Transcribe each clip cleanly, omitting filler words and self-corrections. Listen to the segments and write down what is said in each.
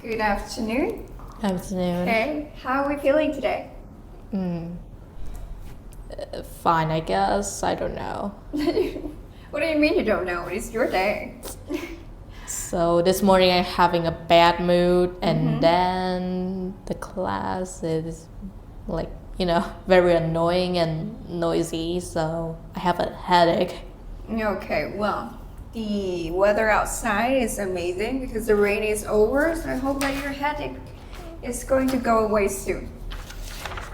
Good afternoon. Afternoon. Okay, how are we feeling today? Fine, I guess. I don't know. What do you mean you don't know? It's your day. So this morning I'm having a bad mood, and then the class is like, very annoying and noisy, so I have a headache. Okay, well, the weather outside is amazing because the rain is over, so I hope that your headache is going to go away soon.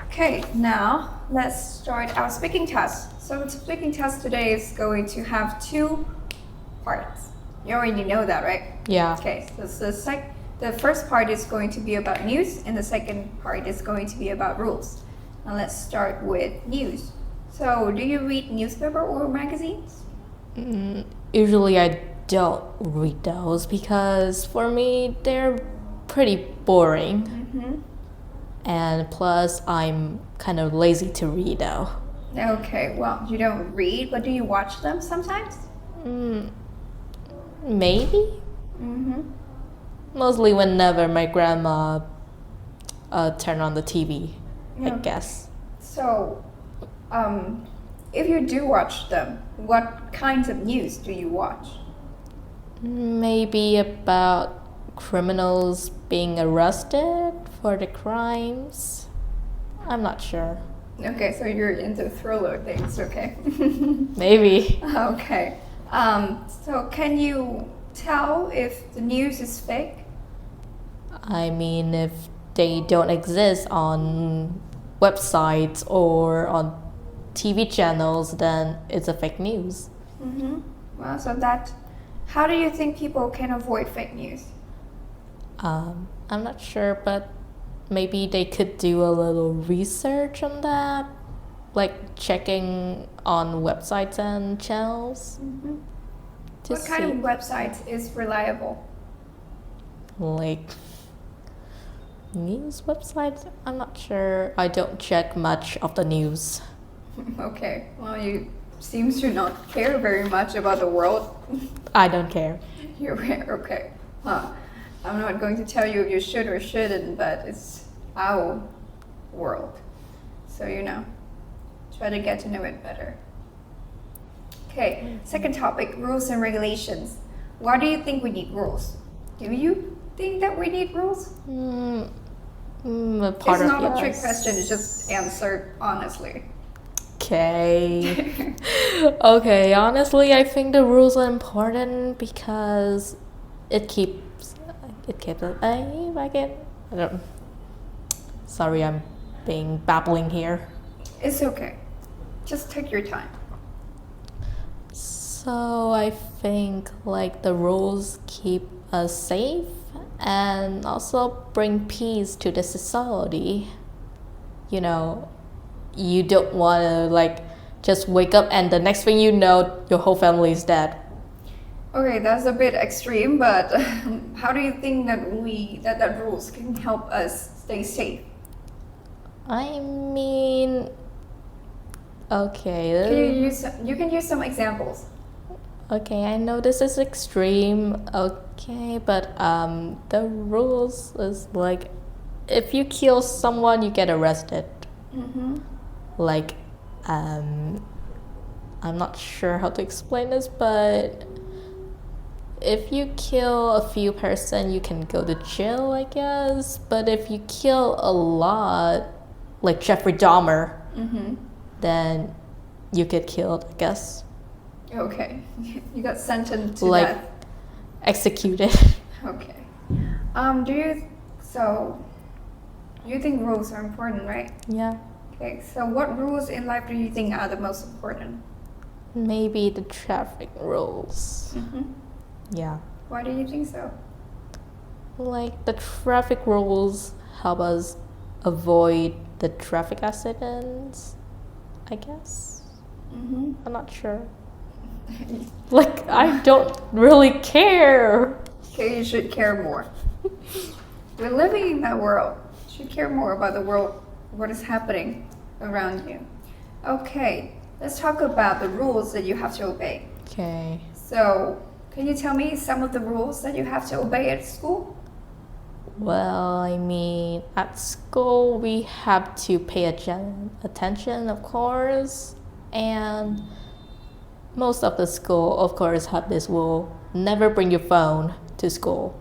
Okay, now let's start our speaking test. So the speaking test today is going to have two parts. You already know that, right? Yeah. Okay, so the first part is going to be about news, and the second part is going to be about rules. Now let's start with news. So, do you read newspaper or magazines? Usually I don't read those because for me they're pretty boring. And plus I'm kind of lazy to read though. Okay, well, you don't read, but do you watch them sometimes? Maybe? Mostly whenever my grandma turn on the TV, I guess. So, if you do watch them, what kinds of news do you watch? Maybe about criminals being arrested for the crimes. I'm not sure. Okay, so you're into thriller things, okay? Maybe. Okay. So can you tell if the news is fake? I mean, if they don't exist on websites or on TV channels, then it's a fake news. Well, how do you think people can avoid fake news? I'm not sure, but maybe they could do a little research on that, like checking on websites and channels. To What kind of see, website is reliable? like news websites? I'm not sure. I don't check much of the news. Okay, well, you seems to not care very much about the world. I don't care. You're right, okay. I'm not going to tell you if you should or shouldn't, but it's our world. So, try to get to know it better. Okay, second topic, rules and regulations. Why do you think we need rules? Do you think that we need rules? A It's part of not a trick yes. question, it's just answered honestly. Okay. Okay, honestly, I think the rules are important because it keeps it alive, I guess. I don't. Sorry, I'm being babbling here. It's okay. Just take your time. So I think like the rules keep us safe and also bring peace to the society. You don't want to like just wake up and the next thing you know your whole family is dead. Okay, that's a bit extreme, but how do you think that rules can help us stay safe? I mean, okay. You can use some examples. Okay, I know this is extreme. Okay, but the rules is like if you kill someone you get arrested. Like I'm not sure how to explain this, but if you kill a few person you can go to jail, I guess. But if you kill a lot, like Jeffrey Dahmer, then you get killed, I guess. Okay, you got sentenced to Like death. executed. Okay. So you think rules are important, right? Yeah. Okay, so what rules in life do you think are the most important? Maybe the traffic rules. Yeah. Why do you think so? Like the traffic rules help us avoid the traffic accidents, I guess. I'm not sure. Like I don't really care. Okay, you should care more. We're living in that world. You should care more about the world, what is happening around you. Okay, let's talk about the rules that you have to obey. Okay. So, can you tell me some of the rules that you have to obey at school? Well, I mean, at school we have to pay attention, of course, and most of the school, of course, have this rule: never bring your phone to school.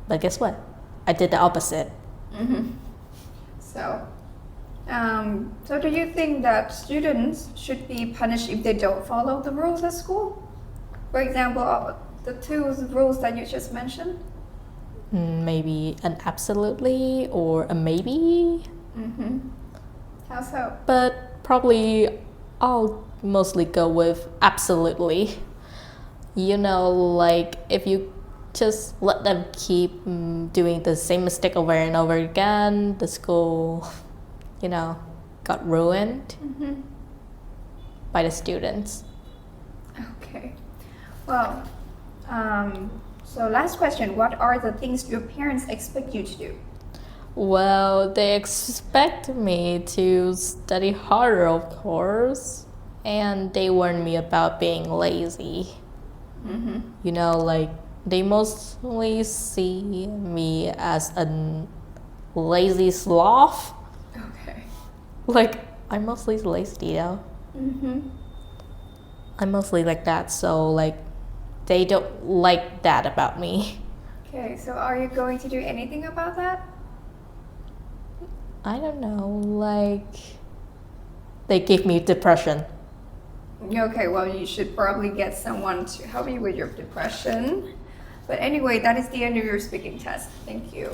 But guess what? I did the opposite. So, so do you think that students should be punished if they don't follow the rules at school? For example, the two rules that you just mentioned? Maybe an absolutely or a maybe. How so? But probably I'll mostly go with absolutely. You know, like if you just let them keep doing the same mistake over and over again, the school, you know, got ruined by the students. Okay. Well, so last question. What are the things your parents expect you to do? Well, they expect me to study harder, of course, and they warn me about being lazy. You know, like they mostly see me as a lazy sloth. Okay. Like, I'm mostly lazy, you know? I'm mostly like that, so like they don't like that about me. Okay, so are you going to do anything about that? I don't know, like they give me depression. Okay, well, you should probably get someone to help you with your depression. But anyway, that is the end of your speaking test. Thank you.